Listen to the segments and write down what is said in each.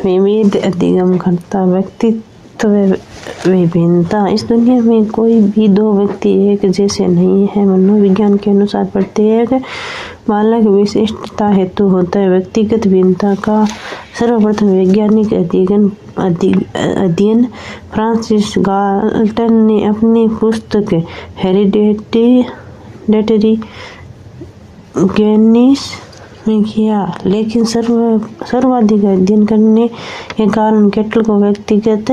विविध अधिगम करता व्यक्तित्व विभिन्नता। इस दुनिया में कोई भी दो व्यक्ति एक जैसे नहीं है। मनोविज्ञान के अनुसार प्रत्येक बालक विशिष्टता हेतु होता है। व्यक्तिगत भिन्नता का सर्वप्रथम वैज्ञानिक अध्ययन फ्रांसिस गाल्टन ने अपनी पुस्तक हेरिडिटरी जेनिस में किया, लेकिन सर्वाधिक अध्ययन करने के कारण केटल को व्यक्तिगत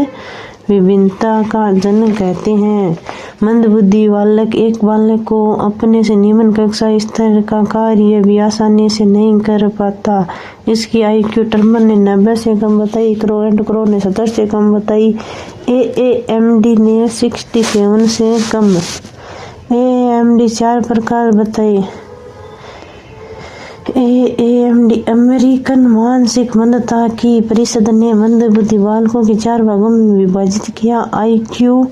विभिन्नता का जनक कहते हैं। मंदबुद्धि बालक एक बालक को अपने से निम्न कक्षा स्तर का कार्य भी आसानी से नहीं कर पाता। इसकी IQ टर्मन ने 90 से कम बताई, क्रो ने 70 से कम बताई, AAMD ने 67 से कम। AAMD 4 प्रकार बताए। AAMD अमेरिकन मानसिक मंदता की परिषद ने मंदबुद्धि बालकों के 4 भागों में विभाजित किया। IQ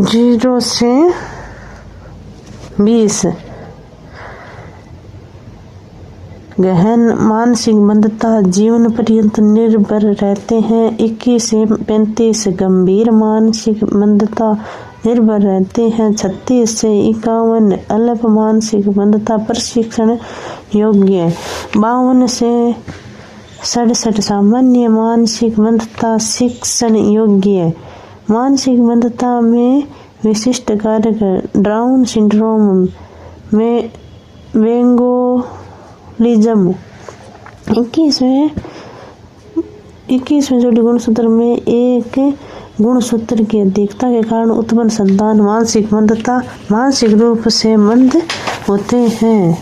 0 से 20। गहन मानसिक मंदता जीवन पर्यंत निर्भर रहते हैं। 21 से 35 गंभीर मानसिक मंदता निर्भर रहते हैं। 36 से 51 अल्प मानसिक मंदता प्रशिक्षण योग्य। 52 से 67 सामान्य मानसिक मंदता शिक्षण योग्य। मानसिक मंदता में विशिष्ट कारक डाउन सिंड्रोम में वेंगोलिज्म। 21वें जोड़ी गुणसूत्र में एक गुणसूत्र की अधिकता के कारण उत्पन्न संतान मानसिक मंदता मानसिक रूप से मंद होते हैं।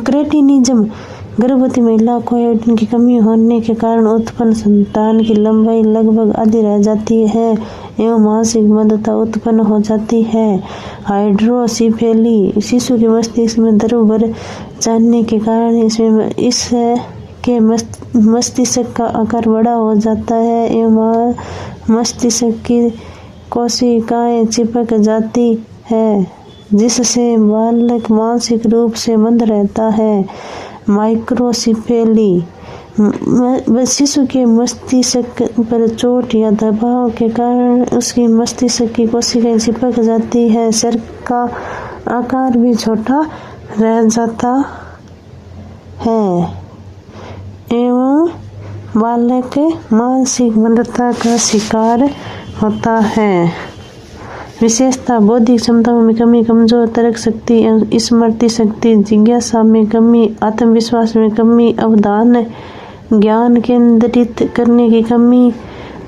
क्रेटिनिज्म गर्भवती महिला को आयोडीन की कमी होने के कारण उत्पन्न संतान की लंबाई लगभग आधी रह जाती है एवं मानसिक मंदता उत्पन्न हो जाती है। हाइड्रोसिफेली शिशु के मस्तिष्क में द्रव भर जाने के कारण इसके मस्तिष्क का आकार बड़ा हो जाता है एवं मस्तिष्क की कोशिकाएं चिपक जाती है, जिससे बालक मानसिक रूप से मंद रहता है। माइक्रोसिफेली शिशु के मस्तिष्क पर चोट या दबाव के कारण उसकी मस्तिष्क की कोशिकाएं चिपक जाती है, सिर का आकार भी छोटा रह जाता है एवं बालक मानसिक मंदता का शिकार होता है। विशेषता बौद्धिक क्षमताओं में कमी, कमजोर तर्क शक्ति एवं स्मृति शक्ति, जिज्ञासा में कमी, आत्मविश्वास में कमी, अवधान ज्ञान केंद्रित करने की कमी,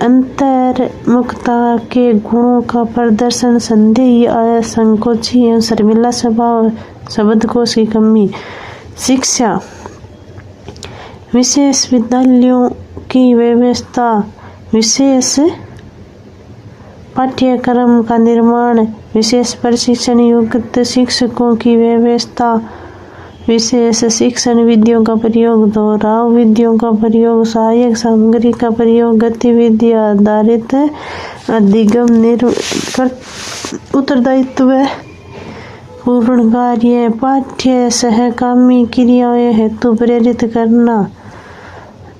अंतर्मुखता के गुणों का प्रदर्शन, संदेह, संकोची एवं शर्मिला स्वभाव, शब्दकोश की कमी। शिक्षा विशेष विद्यालयों की व्यवस्था, विशेष पाठ्यक्रम का निर्माण, विशेष प्रशिक्षण युक्त शिक्षकों की व्यवस्था, विशेष शिक्षण विधियों का प्रयोग, दोहराव विधियों का प्रयोग, सहायक सामग्री का प्रयोग, गतिविधि आधारित अधिगम, उत्तरदायित्व पूर्ण कार्य, पाठ्य सहकर्मी क्रियाएं हेतु प्रेरित करना,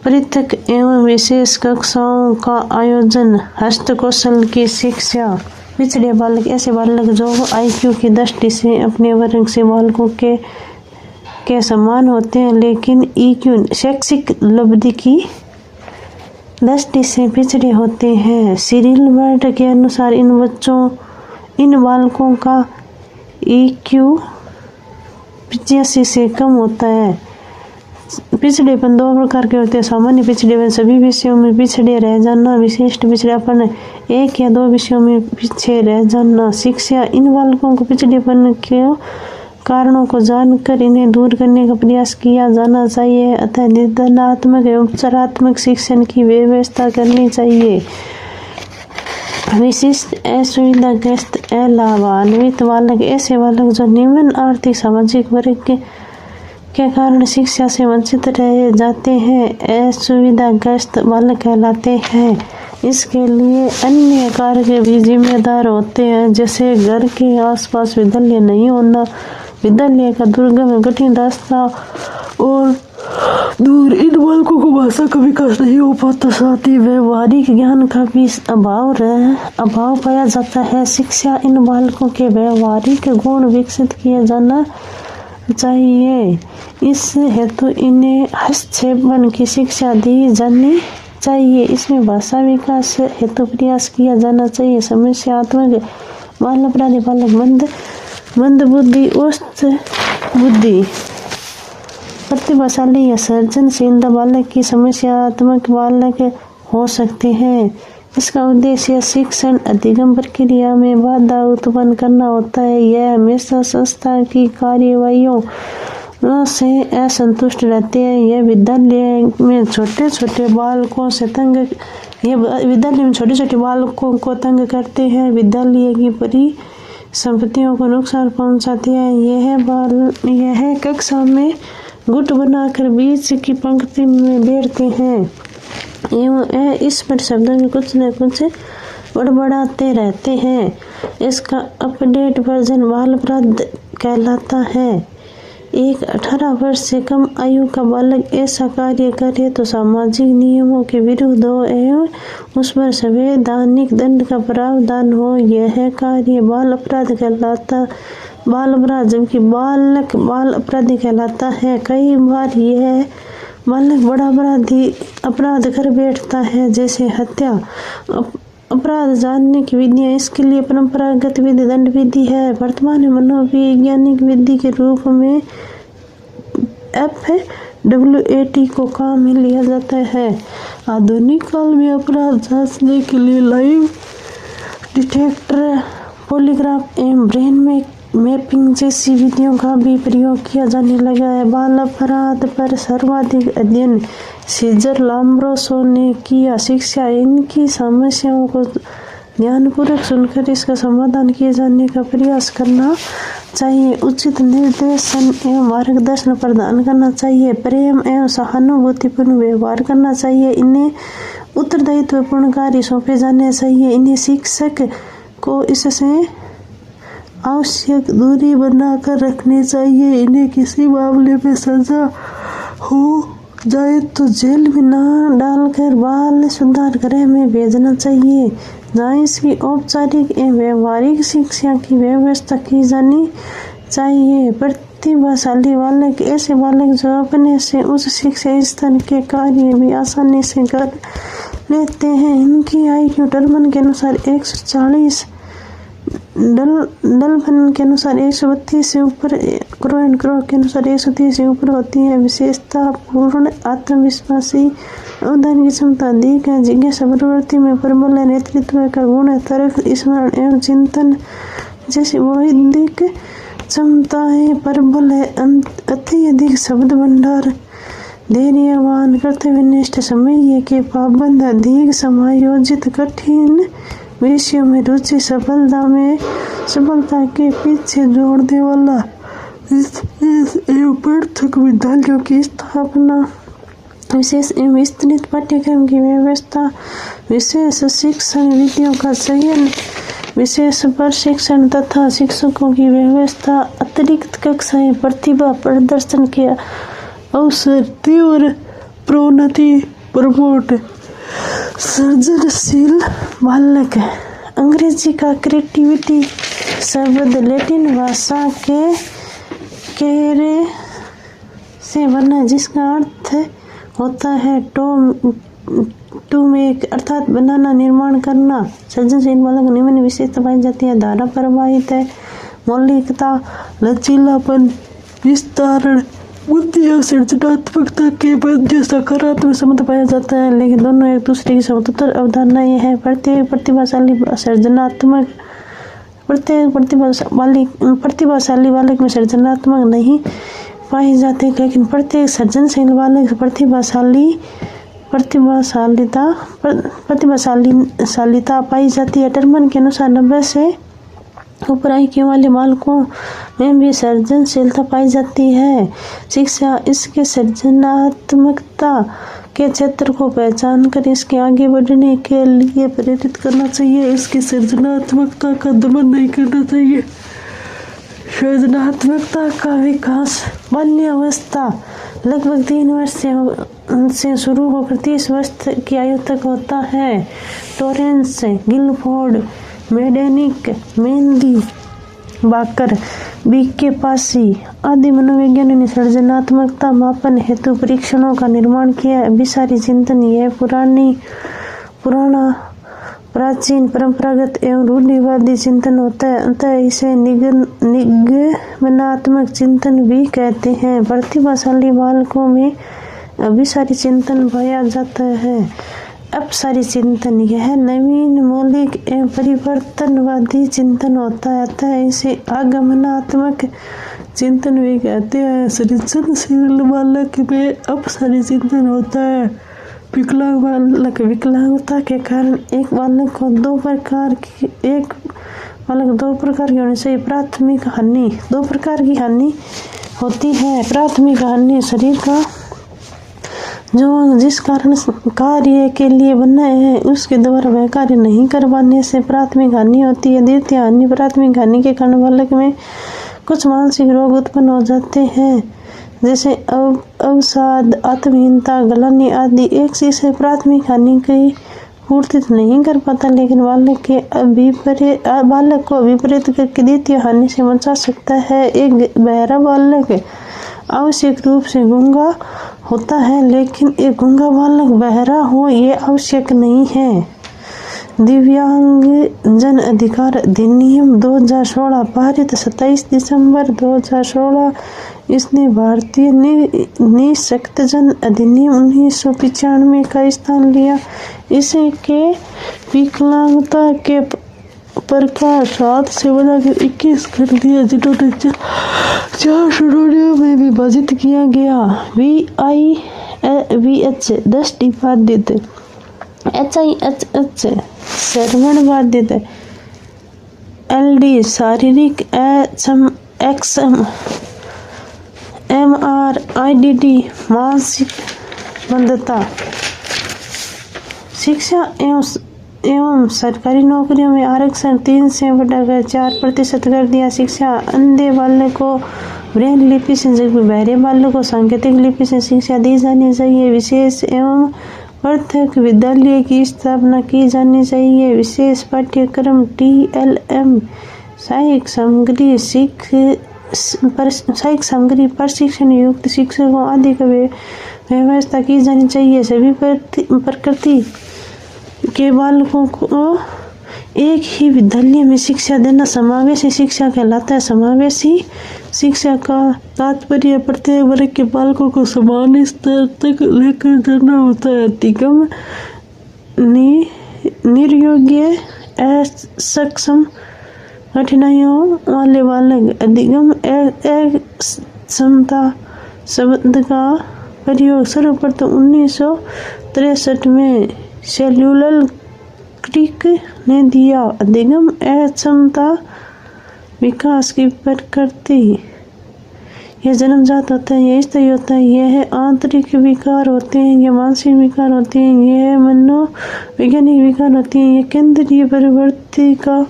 पृथक एवं विशेष कक्षाओं का आयोजन, हस्तकौशल की शिक्षा। पिछड़े बालक ऐसे बालक जो IQ की दृष्टि से अपने वर्ग से बालकों के समान होते हैं, लेकिन EQ शैक्षिक उपलब्धि की दृष्टि से पिछड़े होते हैं। सिरिल बर्ट के अनुसार इन बालकों का EQ 85 से कम होता है। पिछड़ेपन 2 प्रकार के होते हैं। सामान्य पिछड़ेपन सभी विषयों में पिछड़े रह जाना, विशिष्ट पिछड़ेपन 1 या 2 विषयों में पीछे रह जाना। शिक्षा इन बालकों को पिछड़ेपन के कारणों को जानकर इन्हें दूर करने का प्रयास किया जाना चाहिए, अतः निर्देशनात्मक एवं उपचारात्मक शिक्षण की व्यवस्था करनी चाहिए। विशिष्ट असुविधाग्रस्त अलाभान्वित बालक ऐसे बालक जो निम्न आर्थिक सामाजिक वर्ग के कारण शिक्षा से वंचित रह जाते हैं असुविधाग्रस्त बालक कहलाते हैं। इसके लिए अन्य कार्य भी जिम्मेदार होते हैं, जैसे घर के आसपास विद्यालय नहीं होना, विद्यालय का दुर्गम कठिन रास्ता और दूर इन बालकों को भाषा का विकास नहीं हो पाता, साथ ही व्यवहारिक ज्ञान का भी अभाव पाया जाता है। शिक्षा इन बालकों के व्यवहारिक गुण विकसित किया जाना चाहिए। इस हेतु इन्हें हस्तक्षेपन की शिक्षा दी जानी चाहिए। इसमें भाषा विकास हेतु प्रयास किया जाना चाहिए। समस्यात्मक बाल अपराधी बालक मंद बुद्धि, औसत बुद्धि, प्रतिभाशाली या सृजनशील बालक की समस्यात्मक बालक हो सकते हैं। इसका उद्देश्य शिक्षण अधिगम प्रक्रिया में बाधा उत्पन्न करना होता है। यह हमेशा संस्था की कार्यवाहियों से असंतुष्ट रहते हैं। यह विद्यालय में छोटे छोटे बालकों को तंग करते हैं। विद्यालय की परिसंपत्तियों को नुकसान पहुंचाते हैं। यह कक्षा में गुट बनाकर बीच की पंक्ति में बैठते हैं एवं इस पर शब्दों में कुछ न कुछ बड़बड़ाते रहते हैं। इसका अपडेट वर्जन बाल अपराध कहलाता है। एक 18 वर्ष से कम आयु का बालक ऐसा कार्य करे तो सामाजिक नियमों के विरुद्ध हो एवं उस पर संवैधानिक दंड का प्रावधान हो, यह कार्य बाल अपराध कहलाता बाल अपराध जबकि बालक बाल अपराधी कहलाता है। कई बार यह बालक बड़ा अपराध कर बैठता है, जैसे हत्या। अपराध जानने की विधियां इसके लिए परंपरागत विधि दंड विधि है। वर्तमान में मनोवैज्ञानिक विधि के रूप में FWAT को काम में लिया जाता है। आधुनिक काल में अपराध जांचने के लिए लाइव डिटेक्टर, पॉलीग्राफ एवं ब्रेन मैपिंग जैसी विधियों का भी प्रयोग किया जाने लगा है। बाल अपराध पर सर्वाधिक अध्ययन सीजर लाम्ब्रोसो ने किया। शिक्षा इनकी समस्याओं को ध्यानपूर्वक सुनकर इसका समाधान किए जाने का प्रयास करना चाहिए। उचित निर्देशन एवं मार्गदर्शन प्रदान करना चाहिए। प्रेम एवं सहानुभूतिपूर्ण व्यवहार करना चाहिए। इन्हें उत्तरदायित्वपूर्ण कार्य सौंपे जाने चाहिए। इन्हें शिक्षक को इससे आवश्यक दूरी बनाकर रखनी चाहिए। इन्हें किसी मामले में सजा हो जाए तो जेल में न डालकर बाल सुधार गृह में भेजना चाहिए, जहाँ इसकी औपचारिक एवं व्यवहारिक शिक्षा की व्यवस्था की जानी चाहिए। प्रतिभाशाली बालक ऐसे बालक जो अपने से उच्च शिक्षा स्तर के कार्य भी आसानी से कर लेते हैं। इनकी IQ टर्मन के अनुसार 140, डलफन के अनुसार 132 से ऊपर, क्रो के अनुसार 130 से ऊपर होती है। विशेषता पूर्ण आत्मविश्वासी, अवधान की क्षमता अधिक है, जिज्ञासा प्रवृत्ति में प्रबल है, नेतृत्व का गुण है, तर्क, स्मरण एवं चिंतन जैसी बौद्धिक क्षमताएं प्रबल है, अत्यधिक शब्द भंडार, धैर्यवान, कर्तव्यनिष्ठ, समय के पाबंद, अधिक समायोजित, कठिन विषयों में रुचि, सफलता के पीछे जोड़ने वाला, एवं पृथक विद्यालयों की स्थापना, विशेष एवं विस्तृत पाठ्यक्रम की व्यवस्था, विशेष शिक्षण विधियों का चयन, विशेष प्रशिक्षण तथा शिक्षकों की व्यवस्था, अतिरिक्त कक्षाएं, प्रतिभा प्रदर्शन के अवसर, तीव्र प्रोन्नति, प्रमोट, सृजनशील बालक। अंग्रेजी का क्रिएटिविटी शब्द लैटिन भाषा के कैरे से बना, जिसका अर्थ होता है टू मेक, अर्थात बनाना, निर्माण करना। सृजनशील बालक निम्न विशेषता पाई जाती है: धारा प्रवाहित है, मौलिकता, लचीलापन, विस्तारण, बुद्धि और सृजनात्मकता के मध्य सकारात्मक संबंध पाया जाता है, लेकिन दोनों एक दूसरे की स्वतंत्र अवधारणाएं हैं। प्रत्येक प्रतिभाशाली बालक में सृजनात्मक नहीं पाई जाती, लेकिन प्रत्येक सृजनशील बालक प्रतिभाशालीता पाई जाती है। टर्मन के अनुसार 90 से ऊपर IQ वाले बालकों में भी सृजनशीलता पाई जाती है। शिक्षा इसके सृजनात्मकता के क्षेत्र को पहचान कर इसके आगे बढ़ने के लिए प्रेरित करना चाहिए। इसकी सृजनात्मकता का दमन नहीं करना चाहिए। सृजनात्मकता का विकास बाल्यावस्था लगभग 3 वर्ष से शुरू होकर 30 वर्ष की आयु तक होता है। टॉरेंस, गिलफोर्ड, मेडेनिक, मेहंदी बाकर, बीके पासी आदि मनोवैज्ञानिकों ने सृजनात्मकता मापन हेतु परीक्षणों का निर्माण किया। अभिसारी चिंतन यह प्राचीन परंपरागत एवं रूढ़िवादी चिंतन होता है, अतः इसे निगमनात्मक चिंतन भी कहते हैं। प्रतिभाशाली बालकों में अभिसारी चिंतन पाया जाता है। अपसारी चिंतन यह नवीन, मौलिक एवं परिवर्तनवादी चिंतन होता है, अतः इसे आगमनात्मक चिंतन भी कहते हैं। सृजनशील बालक में अपसारी चिंतन होता है। विकलांग बालक, विकलांगता के कारण एक बालक को दो प्रकार की होनी चाहिए। प्राथमिक हानि, 2 प्रकार की हानि होती है। प्राथमिक हानि शरीर का जो जिस कारण कार्य के लिए बना है उसके द्वारा वह कार्य नहीं कर पाने से प्राथमिक हानि होती है। द्वितीय हानि, प्राथमिक हानि के कारण बालक में कुछ मानसिक रोग उत्पन्न हो जाते हैं, जैसे अवसाद, आत्महीनता, ग्लानि आदि। एक से प्राथमिक हानि की पूर्ति नहीं कर पाता, लेकिन बालक को विपरीत करके द्वितीय हानि से बचा सकता है। एक बहरा बालक आवश्यक रूप से गूंगा होता है, लेकिन एक गूंगा बालक बहरा हो ये आवश्यक नहीं है। दिव्यांग जन अधिकार अधिनियम 2016 पारित 27 दिसंबर 2016। इसने भारतीय निःशक्तजन अधिनियम 1995 का स्थान लिया। इसके विकलांगता के प्रकार 7 से बढ़ाकर 21 कर दिया, जिन्होंने 4 श्रेणियों में विभाजित किया गया। VH 10 बाधित, HIHH श्रवण बाधित, LD शारीरिक अक्षम, MR IDD मानसिक मंदता। शिक्षा एवं सरकारी नौकरियों में आरक्षण 3 से बढ़ाकर 4% कर दिया। शिक्षा अंधे बालक को ब्रेल लिपि से जबकि बहरे बालक को सांकेतिक लिपि से शिक्षा दी जानी चाहिए। विशेष एवं पृथक विद्यालय की स्थापना की जानी चाहिए। विशेष पाठ्यक्रम TLM सहायक सामग्री प्रशिक्षण युक्त शिक्षकों आदि का व्यवस्था की जानी चाहिए। सभी प्रकृति के बालकों को एक ही विद्यालय में शिक्षा देना समावेशी शिक्षा कहलाता है। समावेशी शिक्षा का तात्पर्य प्रत्येक वर्ग के बालकों को समान स्तर तक लेकर जाना होता है। अधिगम निर्योग्य, असक्षम, कठिनाइयों वाले बालक। अधिगम क्षमता शब्द का प्रयोग सर्वप्रथम 1963 में सेल्यूलर क्रिक ने दिया। अधिगम अक्षमता विकास की प्रकृति, यह जन्मजात होता है, यह स्थायी होता है, यह आंतरिक विकार होते हैं, यह मानसिक विकार होते हैं, यह मनोवैज्ञानिक विकार होते हैं, यह केंद्रीय प्रवृत्ति का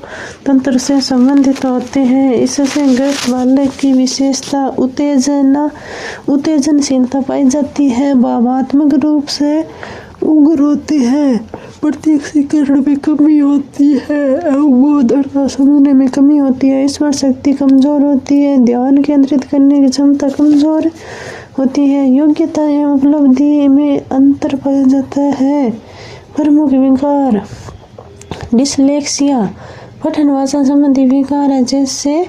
तंत्र से संबंधित होते हैं। इससे ग्रस्त बालक की विशेषता उत्तेजनशीलता पाई जाती है, भावात्मक रूप से उग्र होती है, प्रत्यक्षीकरण में कमी होती है, अवबोध अर्थात समझने में कमी होती है, स्मरण शक्ति कमजोर होती है, ध्यान केंद्रित करने की क्षमता कमजोर होती है, योग्यता एवं उपलब्धि में अंतर पाया जाता है। प्रमुख विकार डिसलेक्सिया पठन भाषा संबंधी विकार है, जैसे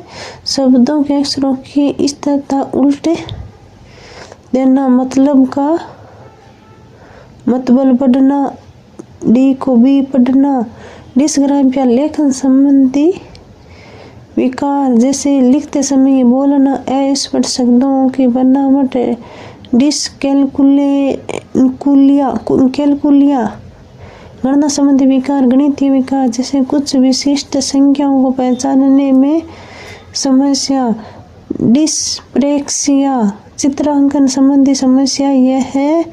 शब्दों के अक्षरों की स्थिरता, उल्टे देना, मतबल पढ़ना, डी को बी पढ़ना। डिस्ग्राफिया लेखन संबंधी विकार, जैसे लिखते समय बोलना, अस्पष्ट शब्दों की बनावट। कैलकुलिया गणना संबंधी विकार, गणितीय विकार, जैसे कुछ विशिष्ट संख्याओं को पहचानने में समस्या। डिस्प्रेक्सिया चित्रांकन संबंधी समस्या, यह है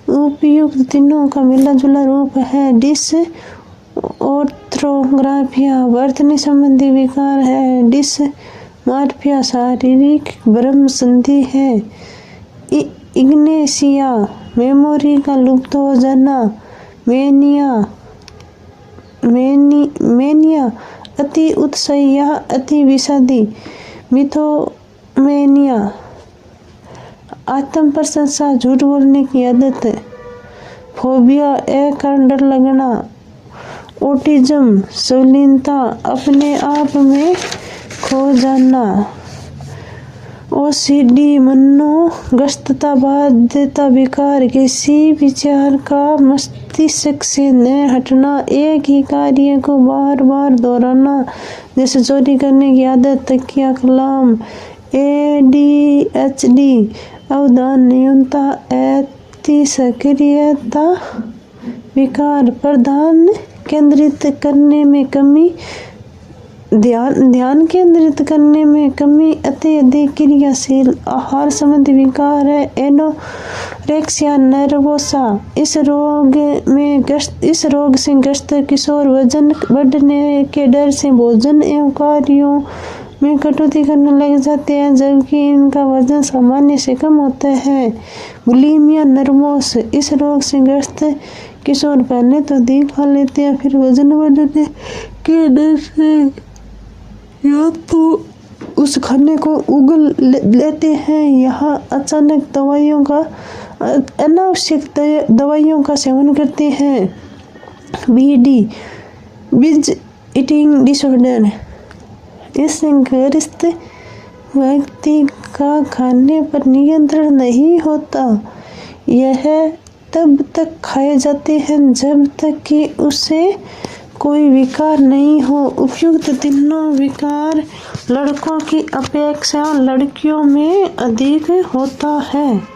उपयुक्त तीनों का मिला जुला रूप है। डिसऑर्थोग्राफिया वर्तनी संबंधी विकार है। डिसमॉर्फिया शारीरिक भ्रम संधि है। इग्नेशिया, मेमोरी का लुप्त हो जाना, मेनिया, अति उत्साह या अति विषादी, मिथोमेनिया, आत्म प्रशंसा, झूठ बोलने की आदत, फोबिया, एक कारण डर लगना, ऑटिज्म, संलीनता, अपने आप में खो जाना, ओसीडी, मनोग्रस्तता, बाध्यता विकार, किसी विचार का मस्तिष्क से न हटना, एक ही कार्य को बार बार दोहराना, जैसे चोरी करने की आदत, तकिया कलाम, ADHD, अवधान न्यूनता, अति सक्रियता विकार, प्रधान केंद्रित करने में कमी, ध्यान केंद्रित करने में कमी, अत्यधिक क्रियाशील, आहार संबंधी विकार है, एनोरेक्सिया नर्वोसा, इस रोग से ग्रस्त किशोर वजन बढ़ने के डर से भोजन एवं कार्यों में कटौती करने लग जाते हैं, जबकि इनका वजन सामान्य से कम होता है। बुलिमिया नर्वोस, इस रोग से ग्रस्त किशोर पहले तो अधिक खा लेते हैं, फिर वजन बढ़ने के डर से या तो उस खाने को उगल लेते हैं, यहाँ अचानक अनावश्यक दवाइयों का सेवन करते हैं। BD, बिंज ईटिंग डिसऑर्डर, इससे ग्रस्त व्यक्ति का खाने पर नियंत्रण नहीं होता। यह तब तक खाए जाते हैं जब तक कि उसे कोई विकार नहीं हो। उपयुक्त तीनों विकार लड़कों की अपेक्षा लड़कियों में अधिक होता है।